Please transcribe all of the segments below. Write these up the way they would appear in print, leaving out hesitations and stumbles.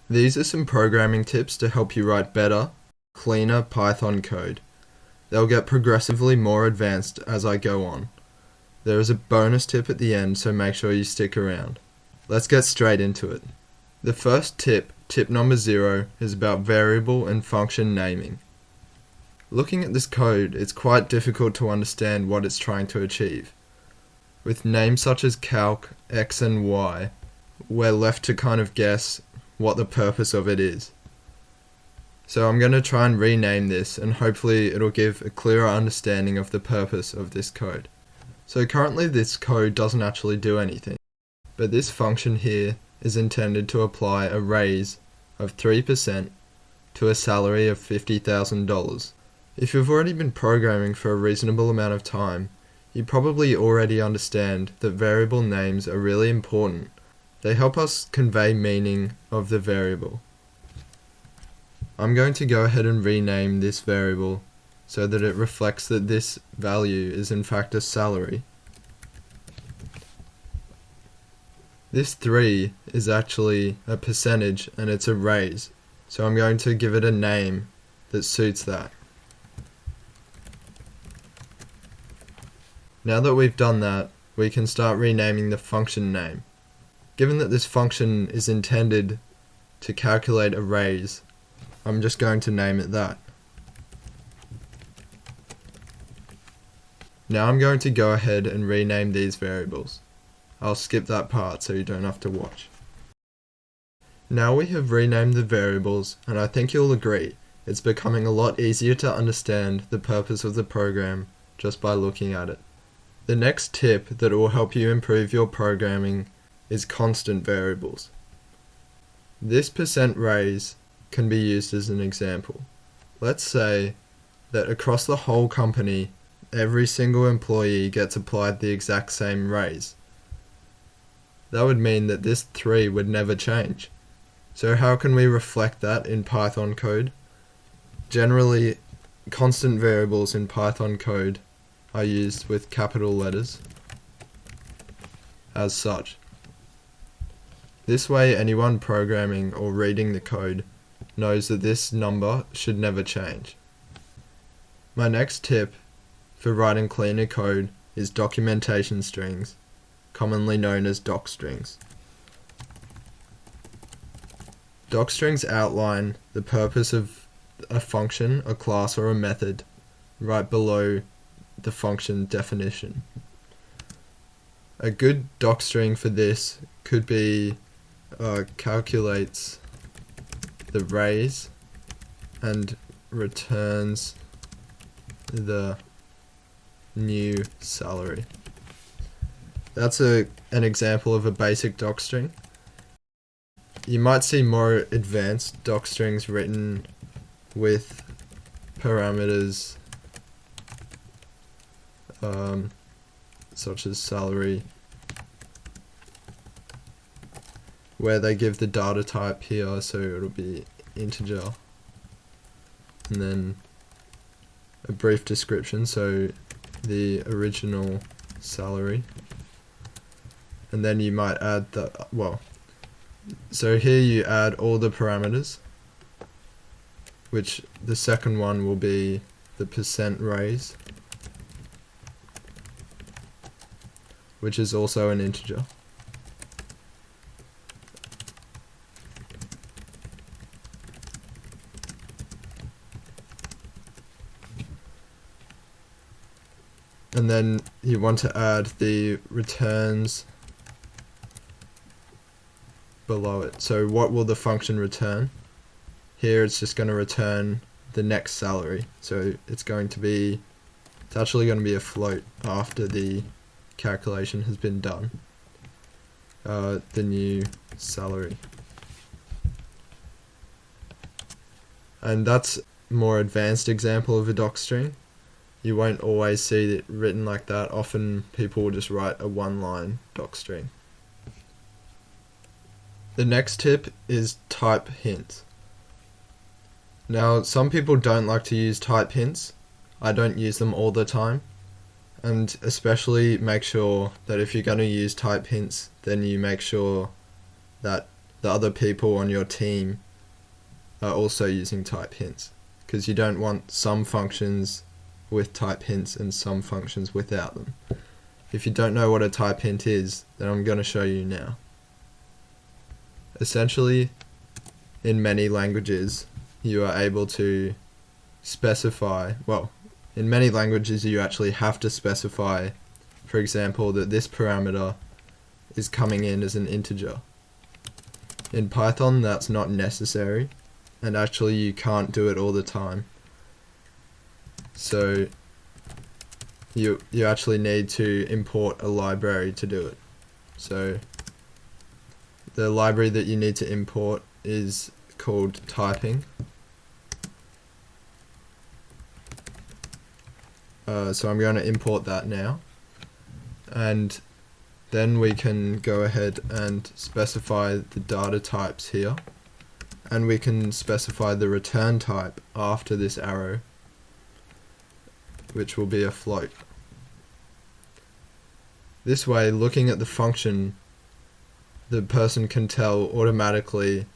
These are some programming tips to help you write better, cleaner Python code. They'll get progressively more advanced as I go on. There is a bonus tip at the end, so make sure you stick around. Let's get straight into it. The first tip, tip number 0, is about variable and function naming. Looking at this code, it's quite difficult to understand what it's trying to achieve. With names such as calc, x and y, we're left to kind of guess what the purpose of it is. So I'm going to try and rename this, and hopefully it'll give a clearer understanding of the purpose of this code. So currently this code doesn't actually do anything, but this function here is intended to apply a raise of 3% to a salary of $50,000. If you've already been programming for a reasonable amount of time, you probably already understand that variable names are really important. They help us convey meaning of the variable. I'm going to go ahead and rename this variable so that it reflects that this value is in fact a salary. This 3 is actually a percentage and it's a raise, so I'm going to give it a name that suits that. Now that we've done that, we can start renaming the function name. Given that this function is intended to calculate a raise, I'm just going to name it that. Now I'm going to go ahead and rename these variables. I'll skip that part so you don't have to watch. Now we have renamed the variables, and I think you'll agree it's becoming a lot easier to understand the purpose of the program just by looking at it. The next tip that will help you improve your programming is constant variables. This percent raise can be used as an example. Let's say that across the whole company, every single employee gets applied the exact same raise. That would mean that this 3 would never change. So how can we reflect that in Python code? Generally, constant variables in Python code are used with capital letters as such. This way anyone programming or reading the code knows that this number should never change. My next tip for writing cleaner code is documentation strings, commonly known as docstrings. Docstrings outline the purpose of a function, a class, or a method right below the function definition. A good docstring for this could be calculates the raise and returns the new salary. That's an example of a basic docstring. You might see more advanced docstrings written with parameters such as salary, where they give the data type here, so it'll be integer, and then a brief description, so the original salary, and then you might add so here you add all the parameters, which the second one will be the percent raise, which is also an integer. And then you want to add the returns below it. So what will the function return? Here it's just going to return the next salary. So it's actually going to be a float after the calculation has been done. The new salary. And that's a more advanced example of a docstring. You won't always see it written like that. Often people will just write a one-line docstring. The next tip is type hints. Now, some people don't like to use type hints. I don't use them all the time. And especially make sure that if you're going to use type hints, then you make sure that the other people on your team are also using type hints, because you don't want some functions with type hints and some functions without them. If you don't know what a type hint is, then I'm going to show you now. Essentially, in many languages, you are able to specify, well, in many languages you actually have to specify, for example, that this parameter is coming in as an integer. In Python, that's not necessary, and actually you can't do it all the time. So you actually need to import a library to do it. So the library that you need to import is called typing. So I'm going to import that now, and then we can go ahead and specify the data types here, and we can specify the return type after this arrow, which will be a float. This way, looking at the function, the person can tell automatically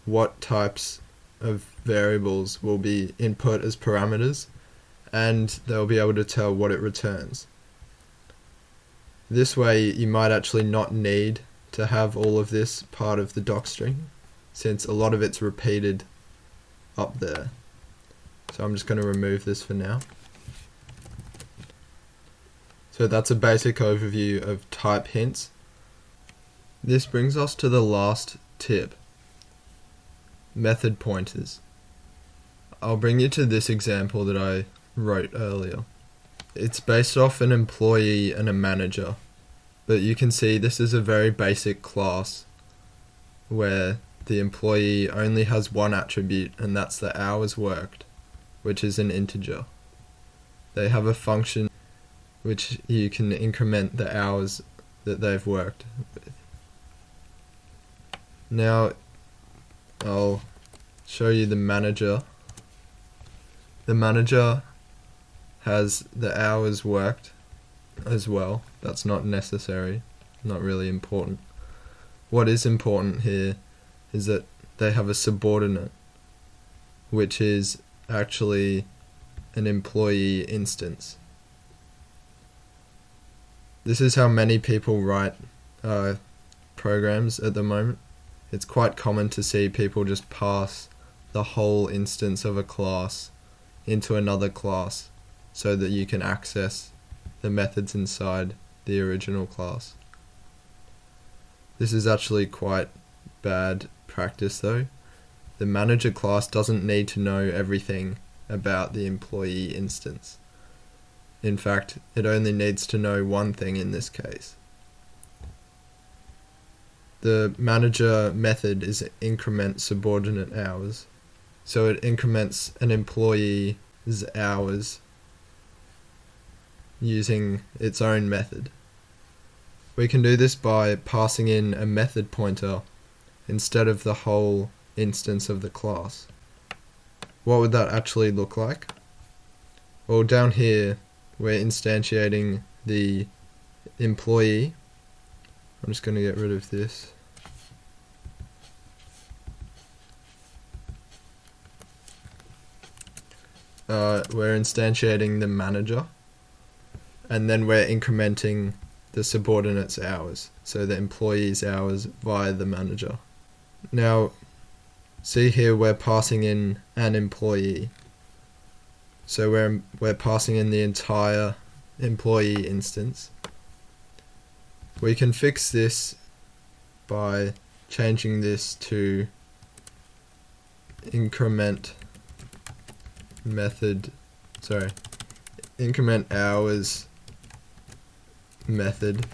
what types of variables will be input as parameters, and they'll be able to tell what it returns. This way you might actually not need to have all of this part of the docstring, since a lot of it's repeated up there. So I'm just going to remove this for now. So that's a basic overview of type hints. This brings us to the last tip: method pointers. I'll bring you to this example that I wrote earlier. It's based off an employee and a manager, but you can see this is a very basic class where the employee only has one attribute, and that's the hours worked, which is an integer. They have a function which you can increment the hours that they've worked with. Now I'll show you the manager. The manager has the hours worked as well. That's not necessary, not really important. What is important here is that they have a subordinate, which is actually an employee instance. This is how many people write programs at the moment. It's quite common to see people just pass the whole instance of a class into another class so that you can access the methods inside the original class. This is actually quite bad practice though. The manager class doesn't need to know everything about the employee instance. In fact, it only needs to know one thing in this case. The manager method is increment subordinate hours. So it increments an employee's hours using its own method. We can do this by passing in a method pointer instead of the whole instance of the class. What would that actually look like? Well, down here we're instantiating the employee. I'm just going to get rid of this. We're instantiating the manager, and then we're incrementing the subordinate's hours, so the employee's hours via the manager. Now, see here we're passing in an employee. So we're passing in the entire employee instance. We can fix this by changing this to increment hours method.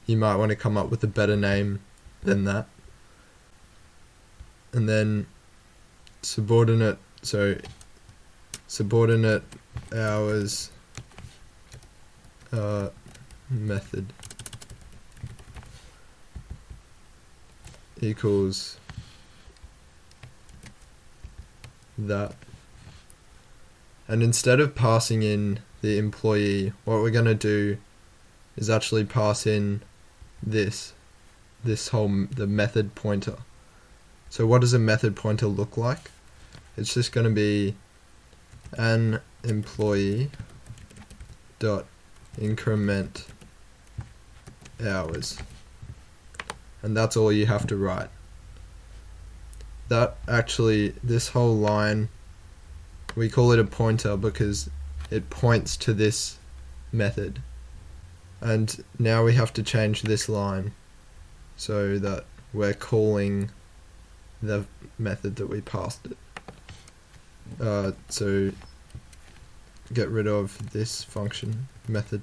You might want to come up with a better name than that. And then subordinate hours method equals that. And instead of passing in the employee, what we're going to do is actually pass in this. the method pointer. So what does a method pointer look like? It's just going to be an employee dot increment hours, and that's all you have to write. This whole line, we call it a pointer because it points to this method, and now we have to change this line so that we're calling the method that we passed it. So get rid of this function method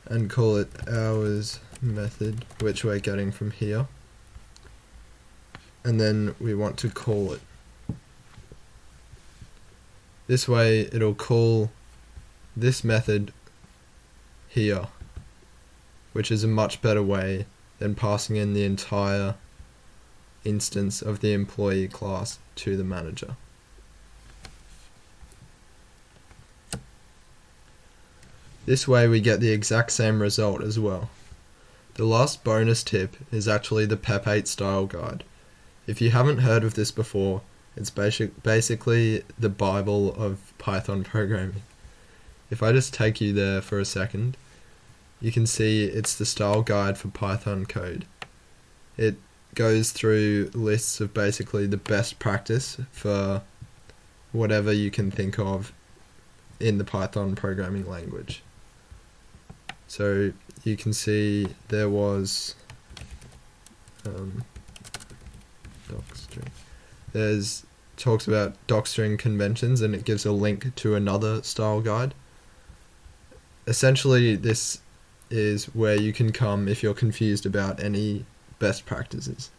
and call it hours method, which we're getting from here, and then we want to call it. This way it'll call this method here, which is a much better way than passing in the entire instance of the employee class to the manager. This way we get the exact same result as well. The last bonus tip is actually the PEP 8 style guide. If you haven't heard of this before, it's basically the Bible of Python programming. If I just take you there for a second, you can see it's the style guide for Python code. It goes through lists of basically the best practice for whatever you can think of in the Python programming language. So you can see there was docstring. There's talks about docstring conventions, and it gives a link to another style guide. Essentially, this is where you can come if you're confused about any best practices.